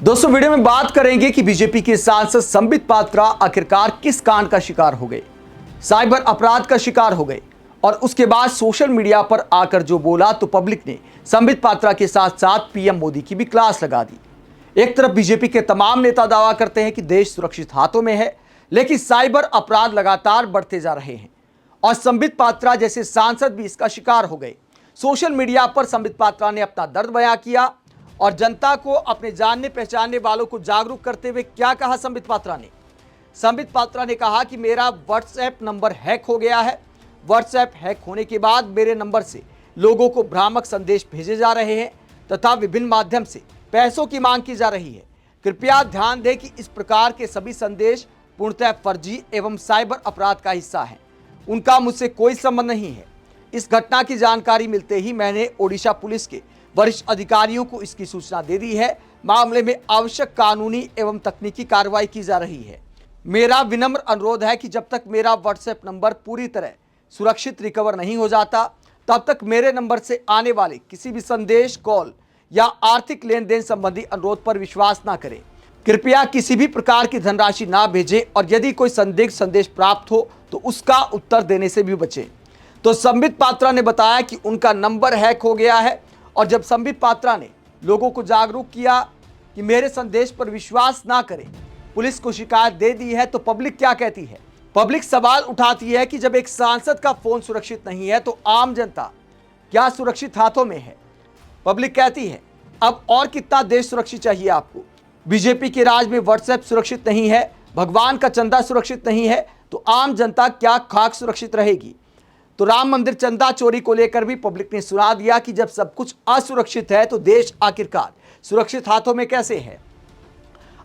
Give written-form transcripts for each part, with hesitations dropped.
दोस्तों वीडियो में बात करेंगे कि बीजेपी के सांसद संबित पात्रा आखिरकार किस कांड का शिकार हो गए। साइबर अपराध का शिकार हो गए और उसके बाद सोशल मीडिया पर आकर जो बोला तो पब्लिक ने संबित पात्रा के साथ साथ पीएम मोदी की भी क्लास लगा दी। एक तरफ बीजेपी के तमाम नेता दावा करते हैं कि देश सुरक्षित हाथों में है, लेकिन साइबर अपराध लगातार बढ़ते जा रहे हैं और संबित पात्रा जैसे सांसद भी इसका शिकार हो गए। सोशल मीडिया पर संबित पात्रा ने अपना दर्द बयां किया और जनता को अपने जानने पहचानने वालों को जागरूक करते हुए क्या कहा संबित पात्रा ने कहा कि मेरा व्हाट्सएप नंबर हैक हो गया है। व्हाट्सएप हैक होने के बाद मेरे नंबर से लोगों को भ्रामक संदेश भेजे जा रहे हैं तथा विभिन्न माध्यम से पैसों की मांग की जा रही है। कृपया ध्यान दें कि इस प्रकार के सभी संदेश पूर्णतः फर्जी एवं साइबर अपराध का हिस्सा हैं। उनका मुझसे कोई संबंध नहीं है। इस घटना की जानकारी मिलते ही मैंने ओडिशा पुलिस के वरिष्ठ अधिकारियों को इसकी सूचना दे दी है। मामले में आवश्यक कानूनी एवं तकनीकी कार्रवाई की जा रही है। मेरा विनम्र अनुरोध है कि जब तक मेरा व्हाट्सएप नंबर पूरी तरह सुरक्षित रिकवर नहीं हो जाता, तब तक मेरे नंबर से आने वाले किसी भी संदेश, कॉल या आर्थिक लेन देन संबंधी अनुरोध पर विश्वास न करें। कृपया किसी भी प्रकार की धनराशि ना भेजें और यदि कोई संदिग्ध संदेश प्राप्त हो तो उसका उत्तर देने से भी बचें। तो संबित पात्रा ने बताया कि उनका नंबर हैक हो गया है और जब संबित पात्रा ने लोगों को जागरूक किया कि मेरे संदेश पर विश्वास ना करें, पुलिस को शिकायत दे दी है, तो पब्लिक क्या कहती है? पब्लिक सवाल उठाती है कि जब एक सांसद का फोन सुरक्षित नहीं है तो आम जनता क्या सुरक्षित हाथों में है? पब्लिक कहती है अब और कितना देश सुरक्षित चाहिए आपको? बीजेपी के राज में व्हाट्सएप सुरक्षित नहीं है, भगवान का चंदा सुरक्षित नहीं है, तो आम जनता क्या खाक सुरक्षित रहेगी? तो राम मंदिर चंदा चोरी को लेकर भी पब्लिक ने सुना दिया कि जब सब कुछ असुरक्षित है तो देश आखिरकार सुरक्षित हाथों में कैसे है?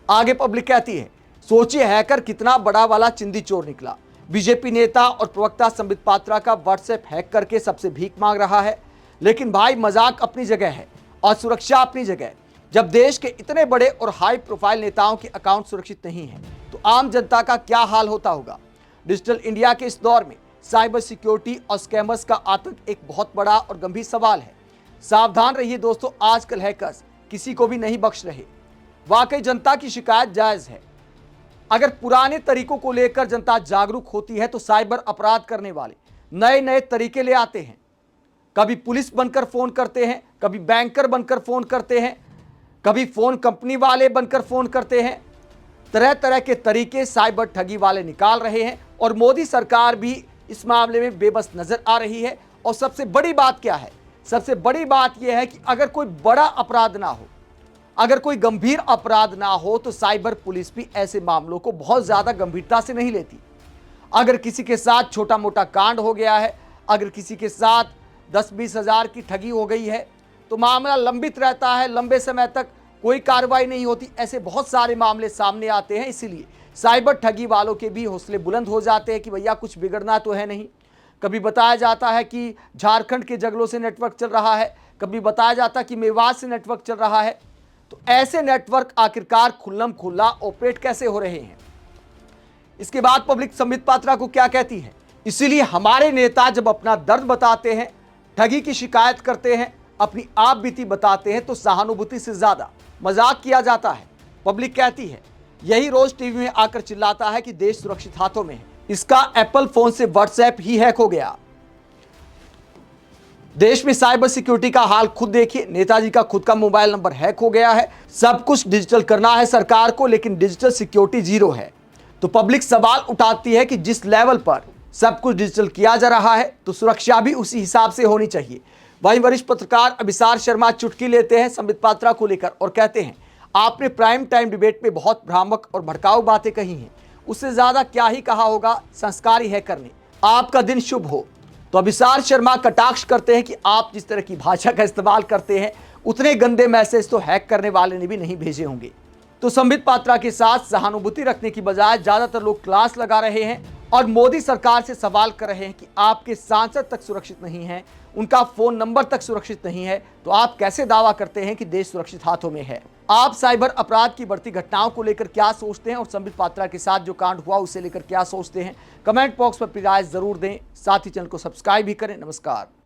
आगे पब्लिक कहती है सोचिए हैकर कितना बड़ा वाला चिंदी चोर निकला। बीजेपी नेता और प्रवक्ता संबित पात्रा का व्हाट्सएप हैक करके सबसे भीख मांग रहा है, लेकिन भाई मजाक अपनी जगह है और सुरक्षा अपनी जगह। जब देश के इतने बड़े और हाई प्रोफाइल नेताओं के अकाउंट सुरक्षित नहीं है तो आम जनता का क्या हाल होता होगा? डिजिटल इंडिया के इस दौर में साइबर सिक्योरिटी और स्कैमर्स का आतंक एक बहुत बड़ा और गंभीर सवाल है। सावधान रहिए दोस्तों, आजकल हैकर्स किसी को भी नहीं बख्श रहे। वाकई जनता की शिकायत जायज है। अगर पुराने तरीकों को लेकर जनता जागरूक होती है तो साइबर अपराध करने वाले नए नए तरीके ले आते हैं। कभी पुलिस बनकर फोन करते हैं, कभी बैंकर बनकर फोन करते हैं, कभी फोन कंपनी वाले बनकर फोन करते हैं। तरह तरह के तरीके साइबर ठगी वाले निकाल रहे हैं और मोदी सरकार भी इस मामले में बेबस नजर आ रही है। और सबसे बड़ी बात क्या है? सबसे बड़ी बात यह है कि अगर कोई बड़ा अपराध ना हो, अगर कोई गंभीर अपराध ना हो तो साइबर पुलिस भी ऐसे मामलों को बहुत ज्यादा गंभीरता से नहीं लेती। अगर किसी के साथ छोटा मोटा कांड हो गया है, अगर किसी के साथ 10-20 हज़ार की ठगी हो गई है तो मामला लंबित रहता है, लंबे समय तक कोई कार्रवाई नहीं होती। ऐसे बहुत सारे मामले सामने आते हैं। इसीलिए साइबर ठगी वालों के भी हौसले बुलंद हो जाते हैं कि भैया कुछ बिगड़ना तो है नहीं। कभी बताया जाता है कि झारखंड के जंगलों से नेटवर्क चल रहा है, कभी बताया जाता है कि मेवात से नेटवर्क चल रहा है। तो ऐसे नेटवर्क आखिरकार खुल्लम खुल्ला ऑपरेट कैसे हो रहे हैं? इसके बाद पब्लिक संबित पात्रा को क्या कहती है? इसीलिए हमारे नेता जब अपना दर्द बताते हैं, ठगी की शिकायत करते हैं, अपनी आप बीती बताते हैं तो सहानुभूति से ज्यादा मजाक किया जाता है। पब्लिक कहती है यही रोज टीवी में आकर चिल्लाता है कि देश सुरक्षित हाथों में है, इसका एप्पल फोन से व्हाट्सएप ही हैक हो गया। देश में साइबर सिक्योरिटी का हाल खुद देखिए। नेताजी का खुद का मोबाइल नंबर हैक हो गया है। सब कुछ डिजिटल करना है सरकार को, लेकिन डिजिटल सिक्योरिटी जीरो है। तो पब्लिक सवाल उठाती है कि जिस लेवल पर सब कुछ डिजिटल किया जा रहा है तो सुरक्षा भी उसी हिसाब से होनी चाहिए। वहीं वरिष्ठ पत्रकार अभिसार शर्मा चुटकी लेते हैं संबित पात्रा को लेकर और कहते हैं आपने प्राइम टाइम डिबेट में बहुत भ्रामक और भड़काऊ बातें कही हैं, उससे ज्यादा क्या ही कहा होगा संस्कारी हैकर ने। आपका दिन शुभ हो। तो अभिसार शर्मा कटाक्ष करते हैं कि आप जिस तरह की भाषा का इस्तेमाल करते हैं उतने गंदे मैसेज तो हैक करने वाले ने भी नहीं भेजे होंगे। तो संबित पात्रा के साथ सहानुभूति रखने की बजाय ज्यादातर लोग क्लास लगा रहे हैं और मोदी सरकार से सवाल कर रहे हैं कि आपके सांसद तक सुरक्षित नहीं है, उनका फोन नंबर तक सुरक्षित नहीं है, तो आप कैसे दावा करते हैं कि देश सुरक्षित हाथों में है? आप साइबर अपराध की बढ़ती घटनाओं को लेकर क्या सोचते हैं और संबित पात्रा के साथ जो कांड हुआ उसे लेकर क्या सोचते हैं? कमेंट बॉक्स पर अपनी राय जरूर दें। साथ ही चैनल को सब्सक्राइब भी करें। नमस्कार।